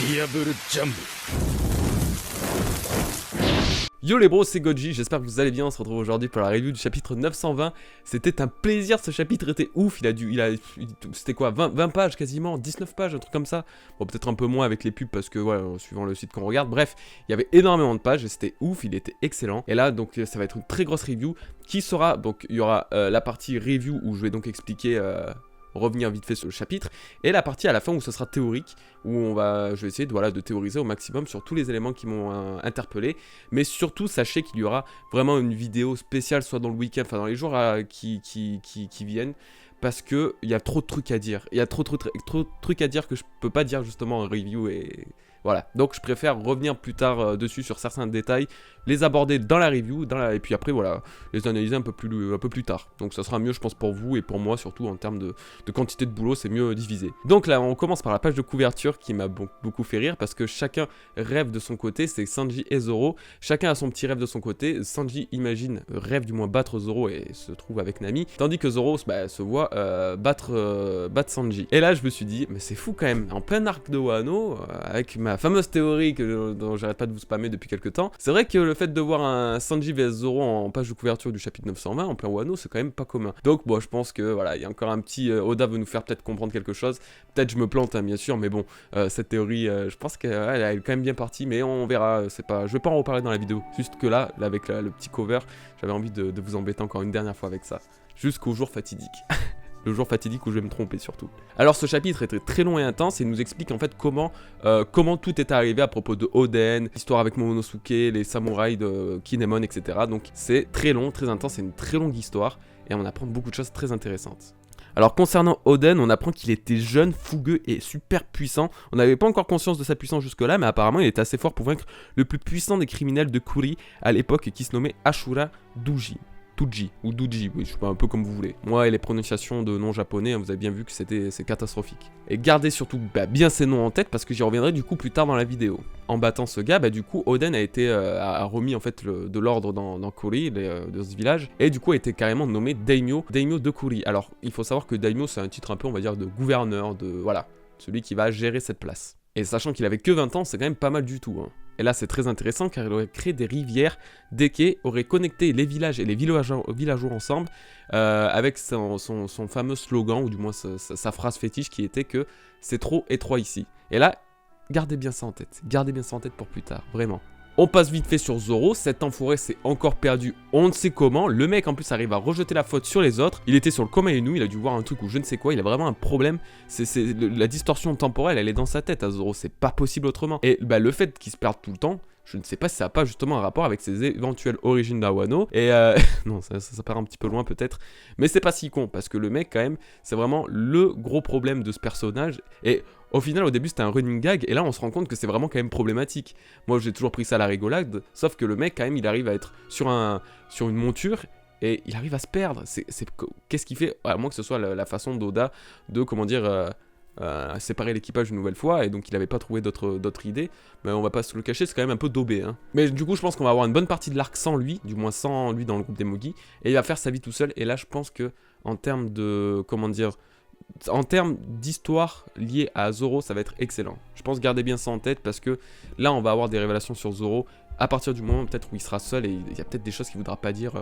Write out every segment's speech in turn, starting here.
Diable Jump. Yo les bros, c'est Goji, j'espère que vous allez bien, on se retrouve aujourd'hui pour la review du chapitre 920. C'était un plaisir, ce chapitre était ouf, c'était quoi, 20 pages quasiment, 19 pages, un truc comme ça. Bon, peut-être un peu moins avec les pubs parce que, ouais, suivant le site qu'on regarde, bref, il y avait énormément de pages et c'était ouf, il était excellent. Et là, donc, ça va être une très grosse review qui sera, donc, il y aura la partie review où je vais donc expliquer... revenir vite fait sur le chapitre, et la partie à la fin où ce sera théorique, où je vais essayer de théoriser au maximum sur tous les éléments qui m'ont interpellé, mais surtout sachez qu'il y aura vraiment une vidéo spéciale, soit dans le week-end, enfin dans les jours qui viennent, parce que il y a trop de trucs à dire, il y a trop de trucs à dire que je peux pas dire justement en review, et voilà, donc je préfère revenir plus tard dessus sur certains détails, les aborder dans la review, et puis après voilà, les analyser un peu plus tard. Donc ça sera mieux je pense pour vous et pour moi surtout en termes de quantité de boulot, c'est mieux divisé. Donc là on commence par la page de couverture qui m'a beaucoup fait rire parce que chacun rêve de son côté, c'est Sanji et Zoro, chacun a son petit rêve de son côté. Sanji rêve du moins battre Zoro et se trouve avec Nami, tandis que Zoro se voit battre Sanji. Et là je me suis dit, mais c'est fou quand même, en plein arc de Wano, avec ma fameuse théorie dont j'arrête pas de vous spammer depuis quelques temps, c'est vrai que le fait de voir un Sanji vs Zoro en page de couverture du chapitre 920 en plein Wano, c'est quand même pas commun. Donc bon, je pense que voilà, il y a encore un petit Oda veut nous faire peut-être comprendre quelque chose. Peut-être je me plante, hein, bien sûr, mais bon, cette théorie, je pense qu'elle est quand même bien partie, mais on verra. Je vais pas en reparler dans la vidéo. Juste que là avec le petit cover, j'avais envie de vous embêter encore une dernière fois avec ça, jusqu'au jour fatidique. Le jour fatidique où je vais me tromper surtout. Alors ce chapitre est très long et intense et il nous explique en fait comment tout est arrivé à propos de Oden, l'histoire avec Momonosuke, les samouraïs de Kinemon, etc. Donc c'est très long, très intense, c'est une très longue histoire et on apprend beaucoup de choses très intéressantes. Alors concernant Oden, on apprend qu'il était jeune, fougueux et super puissant. On n'avait pas encore conscience de sa puissance jusque-là, mais apparemment il était assez fort pour vaincre le plus puissant des criminels de Kuri à l'époque qui se nommait Ashura Douji. Tuji ou Duji, oui, je sais pas, un peu comme vous voulez. Moi et les prononciations de noms japonais, hein, vous avez bien vu que c'est catastrophique. Et gardez surtout bien ces noms en tête parce que j'y reviendrai du coup plus tard dans la vidéo. En battant ce gars, du coup Oden a remis en fait de l'ordre dans Kuri, de ce village, et du coup a été carrément nommé Daimyo de Kuri. Alors il faut savoir que Daimyo c'est un titre un peu on va dire de gouverneur, voilà, celui qui va gérer cette place. Et sachant qu'il avait que 20 ans, c'est quand même pas mal du tout, hein. Et là c'est très intéressant car il aurait créé des rivières, des quais, aurait connecté les villages et les villageois ensemble avec son fameux slogan, ou du moins sa phrase fétiche qui était que c'est trop étroit ici. Et là, gardez bien ça en tête pour plus tard, vraiment. On passe vite fait sur Zoro, cet enfoiré s'est encore perdu, on ne sait comment, le mec en plus arrive à rejeter la faute sur les autres, il était sur le Komainu, il a dû voir un truc ou je ne sais quoi, il a vraiment un problème, la distorsion temporelle elle est dans sa tête à Zoro, c'est pas possible autrement. Et le fait qu'il se perde tout le temps, je ne sais pas si ça n'a pas justement un rapport avec ses éventuelles origines d'Awano, et non ça part un petit peu loin peut-être, mais c'est pas si con, parce que le mec quand même, c'est vraiment le gros problème de ce personnage, et au final au début c'était un running gag, et là on se rend compte que c'est vraiment quand même problématique. Moi j'ai toujours pris ça à la rigolade, sauf que le mec quand même il arrive à être sur une monture, et il arrive à se perdre, qu'est-ce qu'il fait, à moins que ce soit la façon d'Oda de, comment dire... séparer l'équipage une nouvelle fois, et donc il n'avait pas trouvé d'autres idées, mais on va pas se le cacher, c'est quand même un peu daubé, hein. Mais du coup je pense qu'on va avoir une bonne partie de l'arc sans lui, du moins sans lui dans le groupe des Mogi, et il va faire sa vie tout seul, et là je pense que en termes de, comment dire, en termes d'histoire liée à Zoro, ça va être excellent. Je pense garder bien ça en tête, parce que là on va avoir des révélations sur Zoro, à partir du moment peut-être où il sera seul, et il y a peut-être des choses qu'il voudra pas dire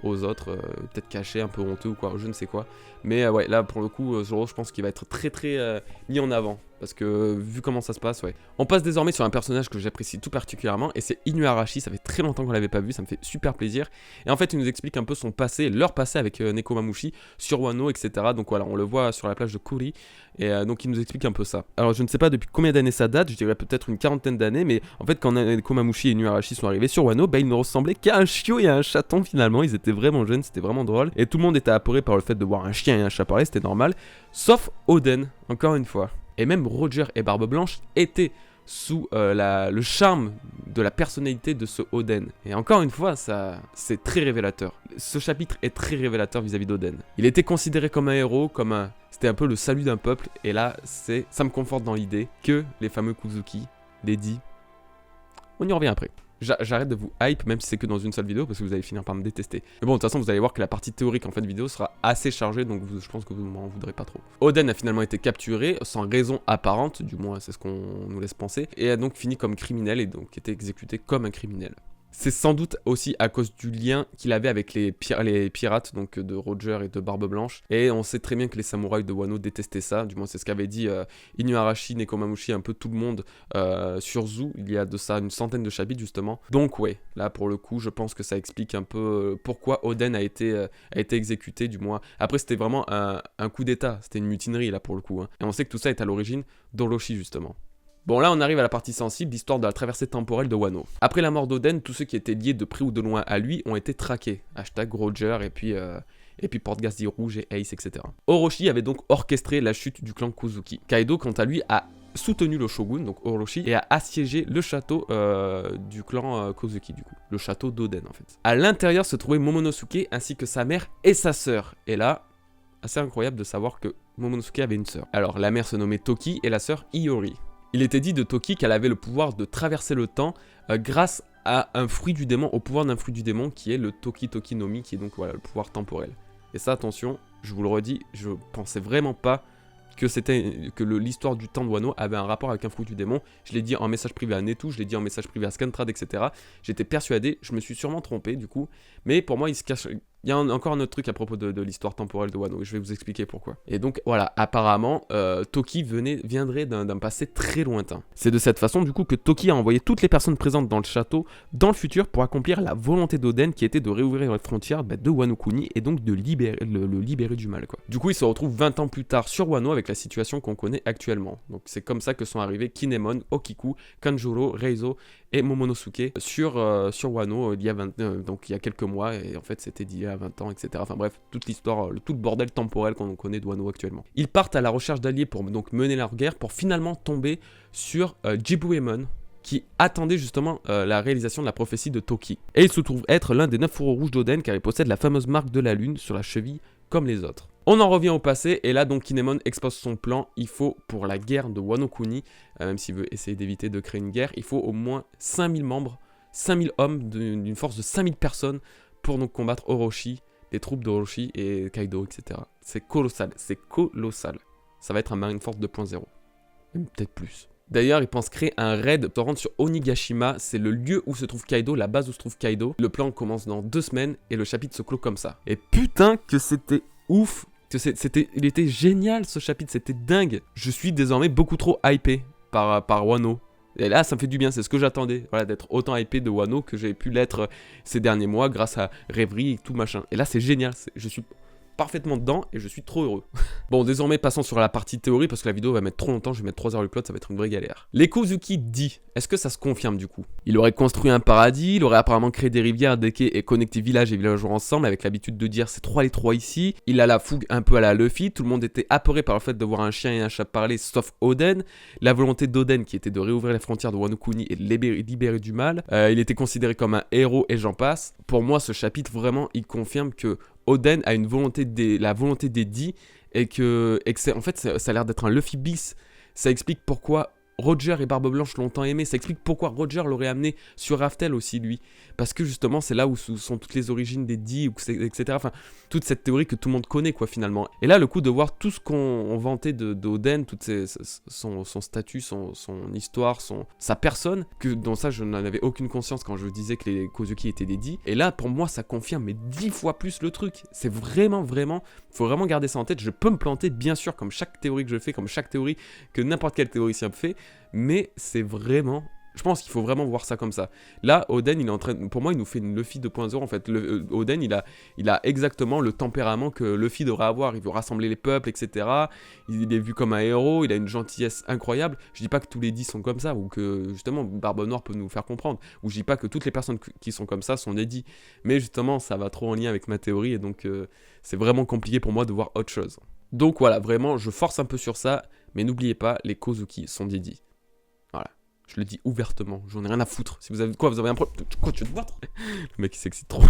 aux autres, peut-être caché, un peu honteux ou quoi, je ne sais quoi. Mais ouais, là pour le coup, Zoro, je pense qu'il va être très mis en avant. Parce que vu comment ça se passe, ouais. On passe désormais sur un personnage que j'apprécie tout particulièrement, et c'est Inuarashi, ça fait très longtemps qu'on l'avait pas vu, ça me fait super plaisir. Et en fait, il nous explique un peu son passé, leur passé avec Nekomamushi, sur Wano, etc. Donc voilà, on le voit sur la plage de Kuri, et donc il nous explique un peu ça. Alors je ne sais pas depuis combien d'années ça date, je dirais peut-être une quarantaine d'années, mais en fait quand Nekomamushi et Inuarashi sont arrivés sur Wano, ils ne ressemblaient qu'à un chiot et à un chaton finalement, ils étaient vraiment jeunes, c'était vraiment drôle, et tout le monde était apeuré par le fait de voir un chien et un chat parler, c'était normal, sauf Oden, encore une fois. Et même Roger et Barbe Blanche étaient sous le charme de la personnalité de ce Oden. Et encore une fois, ça, c'est très révélateur. Ce chapitre est très révélateur vis-à-vis d'Oden. Il était considéré comme un héros, c'était un peu le salut d'un peuple. Et là, ça me conforte dans l'idée que les fameux Kuzuki, Lady, on y revient après. j'arrête de vous hype, même si c'est que dans une seule vidéo, parce que vous allez finir par me détester. Mais bon, de toute façon, vous allez voir que la partie théorique en fin de vidéo sera assez chargée, donc je pense que vous m'en voudrez pas trop. Oden a finalement été capturé, sans raison apparente, du moins c'est ce qu'on nous laisse penser, et a donc fini comme criminel, et donc été exécuté comme un criminel. C'est sans doute aussi à cause du lien qu'il avait avec les pirates donc de Roger et de Barbe Blanche. Et on sait très bien que les samouraïs de Wano détestaient ça. Du moins, c'est ce qu'avait dit Inuarashi, Nekomamushi, un peu tout le monde sur Zoo. Il y a de ça une centaine de chapitres, justement. Donc, ouais, là, pour le coup, je pense que ça explique un peu pourquoi Oden a été exécuté, du moins. Après, c'était vraiment un coup d'état. C'était une mutinerie, là, pour le coup. Hein. Et on sait que tout ça est à l'origine d'Orochi, justement. Bon, là on arrive à la partie sensible, l'histoire de la traversée temporelle de Wano. Après la mort d'Oden, tous ceux qui étaient liés de près ou de loin à lui ont été traqués. Hashtag Roger et puis Porte-Gazi Rouge et Ace, etc. Orochi avait donc orchestré la chute du clan Kozuki. Kaido, quant à lui, a soutenu le shogun, donc Orochi, et a assiégé le château du clan Kozuki, du coup. Le château d'Oden, en fait. À l'intérieur se trouvait Momonosuke ainsi que sa mère et sa sœur. Et là, assez incroyable de savoir que Momonosuke avait une sœur. Alors, la mère se nommait Toki et la sœur Iori. Il était dit de Toki qu'elle avait le pouvoir de traverser le temps grâce à un fruit du démon, au pouvoir d'un fruit du démon qui est le Toki Toki no Mi, qui est donc voilà, le pouvoir temporel. Et ça, attention, je vous le redis, je pensais vraiment pas que l'histoire du temps de Wano avait un rapport avec un fruit du démon. Je l'ai dit en message privé à Netou, je l'ai dit en message privé à Scantrad, etc. J'étais persuadé, je me suis sûrement trompé du coup, mais pour moi il se cache... Il y a encore un autre truc à propos de l'histoire temporelle de Wano, et je vais vous expliquer pourquoi. Et donc voilà, apparemment, Toki viendrait d'un passé très lointain. C'est de cette façon du coup que Toki a envoyé toutes les personnes présentes dans le château dans le futur pour accomplir la volonté d'Oden qui était de réouvrir les frontières de Wano Kuni et donc de le libérer du mal, quoi. Du coup, il se retrouve 20 ans plus tard sur Wano avec la situation qu'on connaît actuellement. Donc c'est comme ça que sont arrivés Kinemon, Okiku, Kanjuro, Reizo et Momonosuke sur Wano il y a quelques mois, et en fait c'était d'il y a 20 ans, etc. Enfin bref, toute l'histoire, tout le bordel temporel qu'on connaît de Wano actuellement. Ils partent à la recherche d'alliés pour donc mener leur guerre, pour finalement tomber sur Jibuemon, qui attendait justement la réalisation de la prophétie de Toki. Et il se trouve être l'un des 9 fourreaux rouges d'Oden, car il possède la fameuse marque de la lune sur la cheville, comme les autres. On en revient au passé, et là donc Kinemon expose son plan. Il faut, pour la guerre de Wano Kuni, même s'il veut essayer d'éviter de créer une guerre, il faut au moins 5000 membres, 5000 hommes, d'une force de 5000 personnes, pour donc combattre Orochi, les troupes d'Orochi et Kaido, etc. C'est colossal, c'est colossal. Ça va être un Marineford 2.0, même peut-être plus. D'ailleurs, ils pensent créer un raid pour rendre sur Onigashima, c'est le lieu où se trouve Kaido, la base où se trouve Kaido. Le plan commence dans 2 semaines et le chapitre se clôt comme ça. Et putain que c'était ouf, il était génial ce chapitre, c'était dingue. Je suis désormais beaucoup trop hypé par Wano. Et là, ça me fait du bien, c'est ce que j'attendais, voilà, d'être autant hypé de Wano que j'ai pu l'être ces derniers mois grâce à Rêverie et tout machin. Et là, c'est génial, je suis parfaitement dedans et je suis trop heureux. Bon, désormais passons sur la partie théorie parce que la vidéo va mettre trop longtemps, je vais mettre 3 heures le plot, ça va être une vraie galère. Les Kozuki dit, est-ce que ça se confirme du coup? Il aurait construit un paradis, il aurait apparemment créé des rivières, des quais et connecté village et villageois ensemble avec l'habitude de dire c'est 3 les 3 ici. Il a la fougue un peu à la Luffy, tout le monde était apeuré par le fait de voir un chien et un chat parler sauf Oden. La volonté d'Oden qui était de réouvrir les frontières de Wano Kuni et de libérer du mal. Il était considéré comme un héros et j'en passe. Pour moi ce chapitre vraiment il confirme que Oden a la volonté des dits et que en fait ça a l'air d'être un Luffy bis. Ça explique pourquoi Roger et Barbe Blanche l'ont tant aimé, ça explique pourquoi Roger l'aurait amené sur Raftel aussi lui, parce que justement c'est là où sont toutes les origines des dits, etc. Enfin, toute cette théorie que tout le monde connaît quoi finalement. Et là le coup de voir tout ce qu'on vantait d'Oden, son statut, son histoire, sa personne, dont ça je n'en avais aucune conscience quand je disais que les Kozuki étaient des dits, et là pour moi ça confirme mais 10 fois plus le truc. C'est vraiment, faut vraiment garder ça en tête. Je peux me planter bien sûr comme chaque théorie que je fais, comme chaque théorie que n'importe quel théoricien fait, mais c'est vraiment... Je pense qu'il faut vraiment voir ça comme ça. Là, Oden, il est en train... Pour moi, il nous fait une Luffy 2.0, en fait. Oden, il a exactement le tempérament que Luffy devrait avoir. Il veut rassembler les peuples, etc. Il est vu comme un héros, il a une gentillesse incroyable. Je dis pas que tous les 10 sont comme ça, ou que, justement, Barbe Noire peut nous faire comprendre. Ou je dis pas que toutes les personnes qui sont comme ça sont des dits. Mais justement, ça va trop en lien avec ma théorie, et donc c'est vraiment compliqué pour moi de voir autre chose. Donc voilà, vraiment, je force un peu sur ça, mais n'oubliez pas, les Kozuki sont des dits. Voilà, je le dis ouvertement, j'en ai rien à foutre. Si vous avez quoi, vous avez un problème. Quoi, tu veux te battre? Le mec il s'excite trop.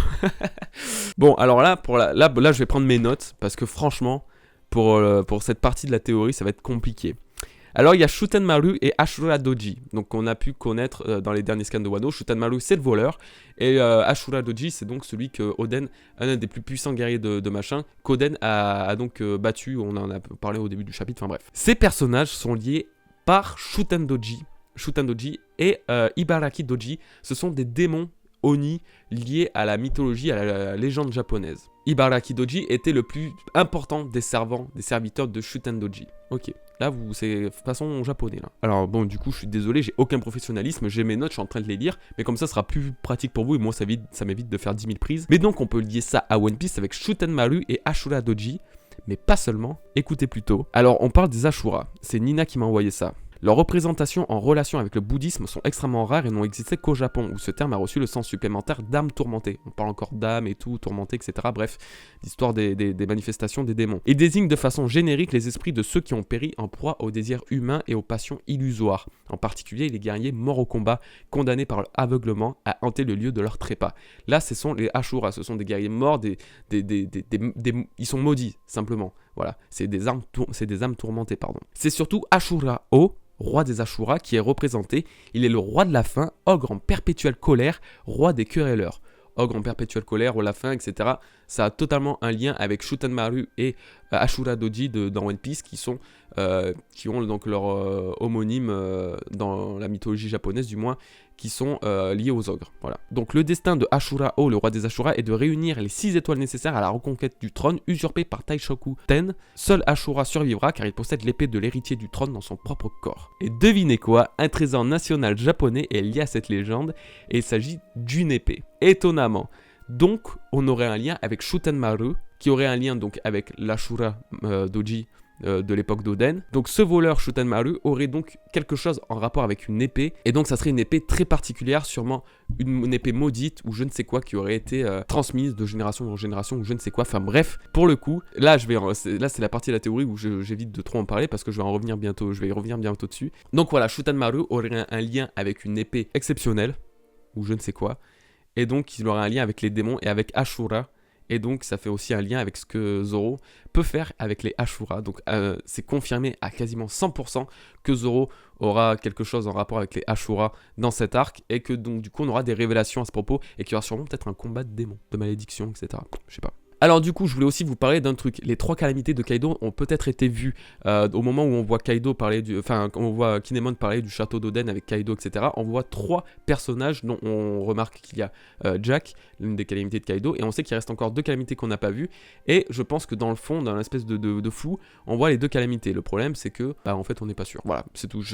Bon, alors là, là, je vais prendre mes notes parce que franchement, pour cette partie de la théorie, ça va être compliqué. Alors il y a Shutenmaru et Ashura Doji, donc on a pu connaître dans les derniers scans de Wano. Shutenmaru c'est le voleur, et Ashura Doji c'est donc celui que Oden, un des plus puissants guerriers de machin, qu'Oden a donc battu, on en a parlé au début du chapitre, enfin bref. Ces personnages sont liés par Shutendoji et Ibaraki Doji, ce sont des démons Oni liés à la mythologie, à la légende japonaise. Ibaraki Doji était le plus important des servants, des serviteurs de Shutendoji. Ok, là c'est façon japonais là. Alors bon, du coup je suis désolé, j'ai aucun professionnalisme, j'ai mes notes, je suis en train de les lire, mais comme ça sera plus pratique pour vous et moi ça m'évite de faire 10 000 prises. Mais donc on peut lier ça à One Piece avec Shutenmaru et Ashura Doji, mais pas seulement, écoutez plutôt. Alors on parle des Ashura, c'est Nina qui m'a envoyé ça. Leurs représentations en relation avec le bouddhisme sont extrêmement rares et n'ont existé qu'au Japon, où ce terme a reçu le sens supplémentaire d'âme tourmentée. On parle encore d'âme et tout, tourmentée, etc. Bref, l'histoire des manifestations des démons. Il désigne de façon générique les esprits de ceux qui ont péri en proie aux désirs humains et aux passions illusoires. En particulier les guerriers morts au combat, condamnés par l'aveuglement à hanter le lieu de leur trépas. Là, ce sont les Ashura, ce sont des guerriers morts, ils sont maudits, simplement. Voilà, c'est des âmes tourmentées, pardon. C'est surtout Ashura-O, roi des Ashura, qui est représenté. Il est le roi de la faim, ogre en perpétuelle colère, roi des querelleurs. Ogre en perpétuelle colère, ou la faim, etc. Ça a totalement un lien avec Shutenmaru et Ashura Doji dans One Piece, qui ont donc leur homonyme dans la mythologie japonaise, du moins, qui sont liés aux ogres. Voilà. Donc le destin de Ashura-O, le roi des Ashura, est de réunir les 6 étoiles nécessaires à la reconquête du trône usurpé par Taishoku Ten. Seul Ashura survivra car il possède l'épée de l'héritier du trône dans son propre corps. Et devinez quoi, un trésor national japonais est lié à cette légende et il s'agit d'une épée. Étonnamment. Donc on aurait un lien avec Shutenmaru, qui aurait un lien donc avec l'Ashura Doji de l'époque d'Oden. Donc ce voleur Shutenmaru aurait donc quelque chose en rapport avec une épée, et donc ça serait une épée très particulière, sûrement une épée maudite ou je ne sais quoi qui aurait été transmise de génération en génération ou je ne sais quoi. Enfin bref, pour le coup, là c'est la partie de la théorie où j'évite de trop en parler parce que je vais y revenir bientôt dessus. Donc voilà, Shutenmaru aurait un lien avec une épée exceptionnelle ou je ne sais quoi, et donc il aurait un lien avec les démons et avec Ashura. Et donc ça fait aussi un lien avec ce que Zoro peut faire avec les Ashura. Donc c'est confirmé à quasiment 100% que Zoro aura quelque chose en rapport avec les Ashura dans cet arc. Et que donc du coup on aura des révélations à ce propos. Et qu'il y aura sûrement peut-être un combat de démons, de malédiction, etc. Je sais pas. Alors du coup, je voulais aussi vous parler d'un truc. Les 3 calamités de Kaido ont peut-être été vues au moment où on voit Kaido parler quand on voit Kinemon parler du château d'Oden avec Kaido, etc. On voit 3 personnages dont on remarque qu'il y a Jack, l'une des calamités de Kaido, et on sait qu'il reste encore 2 calamités qu'on n'a pas vues. Et je pense que dans le fond, dans l'espèce de flou, on voit les 2 calamités. Le problème, c'est que, en fait, on n'est pas sûr. Voilà, c'est tout.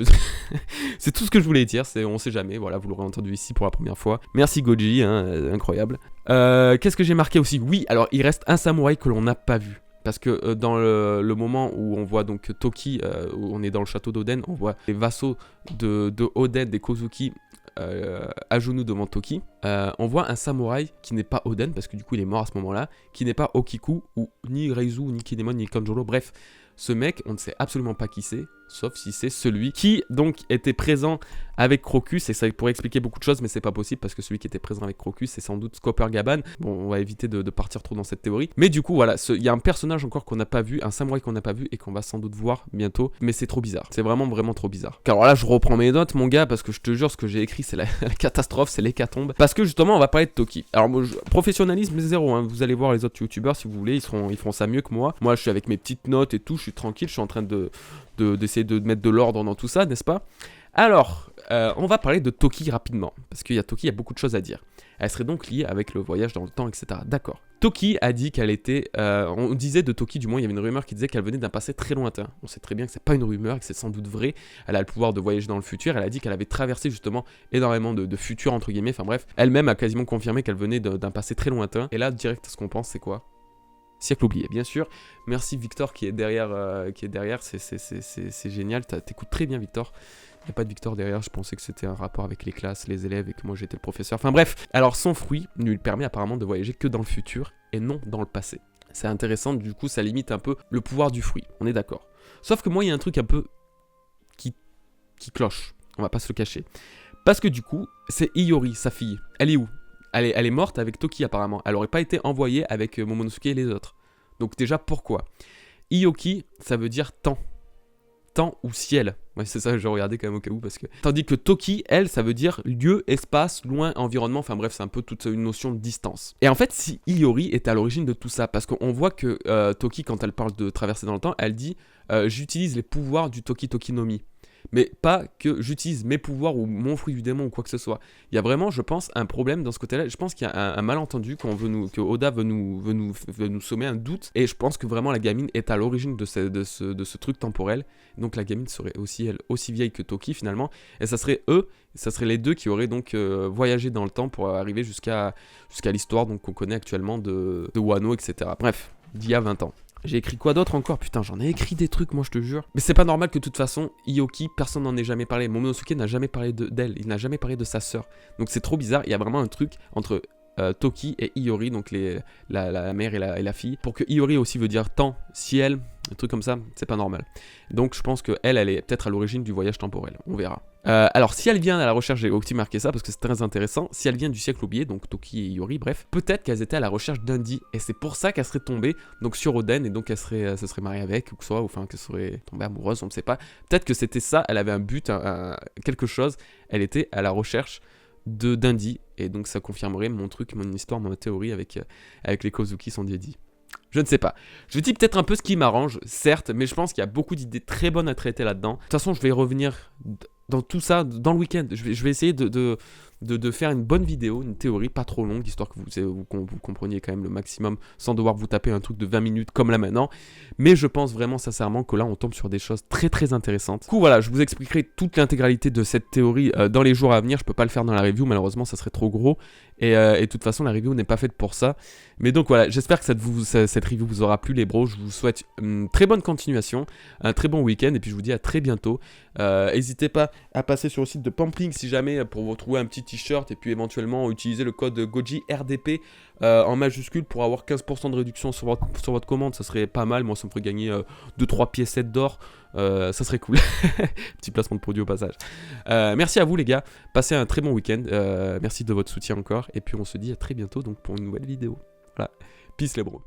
C'est tout ce que je voulais dire. On sait jamais. Voilà, vous l'aurez entendu ici pour la première fois. Merci Goji, incroyable. Qu'est-ce que j'ai marqué aussi? Oui, alors il reste un samouraï que l'on n'a pas vu. Parce que dans le moment où on voit donc Toki, où on est dans le château d'Oden, on voit les vassaux de Oden, des Kozuki, à genoux devant Toki. On voit un samouraï qui n'est pas Oden, parce que du coup il est mort à ce moment-là, qui n'est pas Okiku, ou ni Reizu, ni Kinemon, ni Kanjuro, bref. Ce mec, on ne sait absolument pas qui c'est, sauf si c'est celui qui donc était présent avec Crocus, et ça pourrait expliquer beaucoup de choses, mais c'est pas possible parce que celui qui était présent avec Crocus, c'est sans doute Coppergaban. Bon, on va éviter de partir trop dans cette théorie. Mais du coup, voilà, il y a un personnage encore qu'on n'a pas vu, un samouraï qu'on n'a pas vu et qu'on va sans doute voir bientôt, mais c'est trop bizarre. C'est vraiment, vraiment trop bizarre. Alors là, je reprends mes notes, mon gars, parce que je te jure, ce que j'ai écrit, c'est la catastrophe, c'est l'hécatombe. Parce que justement, on va parler de Toki. Alors, moi, professionnalisme zéro, hein. Vous allez voir les autres youtubeurs si vous voulez, ils feront ça mieux que moi. Moi, je suis avec mes petites notes et tout, je suis tranquille, je suis en train d'essayer de mettre de l'ordre dans tout ça, n'est-ce pas? Alors, on va parler de Toki rapidement, parce qu'il y a Toki, il y a beaucoup de choses à dire. Elle serait donc liée avec le voyage dans le temps, etc. D'accord. Toki a dit qu'elle était... on disait de Toki, du moins, il y avait une rumeur qui disait qu'elle venait d'un passé très lointain. On sait très bien que c'est pas une rumeur, que c'est sans doute vrai. Elle a le pouvoir de voyager dans le futur. Elle a dit qu'elle avait traversé justement énormément de futurs, entre guillemets. Enfin bref, elle-même a quasiment confirmé qu'elle venait d'un passé très lointain. Et là, direct, ce qu'on pense, c'est quoi? Siècle oublié, bien sûr. Merci Victor qui est derrière, c'est génial. T'écoutes très bien, Victor. Il n'y a pas de Victor derrière, je pensais que c'était un rapport avec les classes, les élèves et que moi j'étais le professeur. Enfin bref, alors son fruit ne lui permet apparemment de voyager que dans le futur et non dans le passé. C'est intéressant, du coup ça limite un peu le pouvoir du fruit, on est d'accord. Sauf que moi il y a un truc un peu qui cloche, on va pas se le cacher. Parce que du coup, c'est Iori, sa fille. Elle est où ? Elle est morte avec Toki apparemment. Elle aurait pas été envoyée avec Momonosuke et les autres. Donc déjà pourquoi ? Iyoki, ça veut dire temps. temps ou ciel. Ouais, c'est ça, je regardais quand même au cas où parce que... Tandis que Toki, elle, ça veut dire lieu, espace, loin, environnement, enfin bref, c'est un peu toute une notion de distance. Et en fait, si Iori est à l'origine de tout ça, parce qu'on voit que Toki, quand elle parle de traverser dans le temps, elle dit j'utilise les pouvoirs du Toki Toki no Mi. Mais pas que j'utilise mes pouvoirs ou mon fruit du démon ou quoi que ce soit. Il y a vraiment, je pense, un problème dans ce côté-là. Je pense qu'il y a un malentendu que Oda veut nous sommer un doute. Et je pense que vraiment la gamine est à l'origine de ce truc temporel. Donc la gamine serait aussi, elle, aussi vieille que Toki finalement. Et ça serait les deux qui auraient donc voyagé dans le temps pour arriver jusqu'à l'histoire qu'on connaît actuellement de Wano, etc. Bref, d'il y a 20 ans. J'ai écrit quoi d'autre encore? Putain, j'en ai écrit des trucs, moi, je te jure. Mais c'est pas normal que de toute façon, Iyoki, personne n'en ait jamais parlé. Momonosuke n'a jamais parlé d'elle, il n'a jamais parlé de sa sœur. Donc c'est trop bizarre, il y a vraiment un truc entre Toki et Iori, donc la mère et la fille. Pour que Iori aussi veut dire temps, ciel, un truc comme ça, c'est pas normal. Donc je pense qu'elle est peut-être à l'origine du voyage temporel, on verra. Alors si elle vient à la recherche, j'ai aussi marqué ça parce que c'est très intéressant, si elle vient du siècle oublié, donc Toki et Iori, bref, peut-être qu'elles étaient à la recherche d'Undy, et c'est pour ça qu'elle serait tombée donc sur Oden, et donc elle se serait mariée avec, ou que soit, enfin qu'elle serait tombée amoureuse, on ne sait pas. Peut-être que c'était ça, elle avait un but, quelque chose, elle était à la recherche d'Undy, et donc ça confirmerait mon truc, mon histoire, ma théorie avec les Kozuki sont dédiés. Je ne sais pas. Je dis peut-être un peu ce qui m'arrange, certes, mais je pense qu'il y a beaucoup d'idées très bonnes à traiter là-dedans. De toute façon, je vais revenir dans tout ça dans le week-end. Je vais essayer de faire une bonne vidéo, une théorie pas trop longue, histoire que vous compreniez quand même le maximum sans devoir vous taper un truc de 20 minutes comme là maintenant. Mais je pense vraiment sincèrement que là, on tombe sur des choses très très intéressantes. Du coup, voilà, je vous expliquerai toute l'intégralité de cette théorie dans les jours à venir. Je peux pas le faire dans la review, malheureusement, ça serait trop gros. Et de toute façon, la review n'est pas faite pour ça. Mais donc voilà, j'espère que cette review vous aura plu, les bros. Je vous souhaite une très bonne continuation, un très bon week-end, et puis je vous dis à très bientôt. N'hésitez pas à passer sur le site de Pampling si jamais pour vous trouver un petit t-shirt, et puis éventuellement utiliser le code Goji RDP en majuscule pour avoir 15% de réduction sur votre commande. Ça serait pas mal, moi ça me ferait gagner 2-3 piécettes d'or. Ça serait cool. Petit placement de produit au passage. Merci à vous les gars, passez un très bon week-end. Merci de votre soutien encore, et puis on se dit à très bientôt donc pour une nouvelle vidéo. Voilà, peace les bros.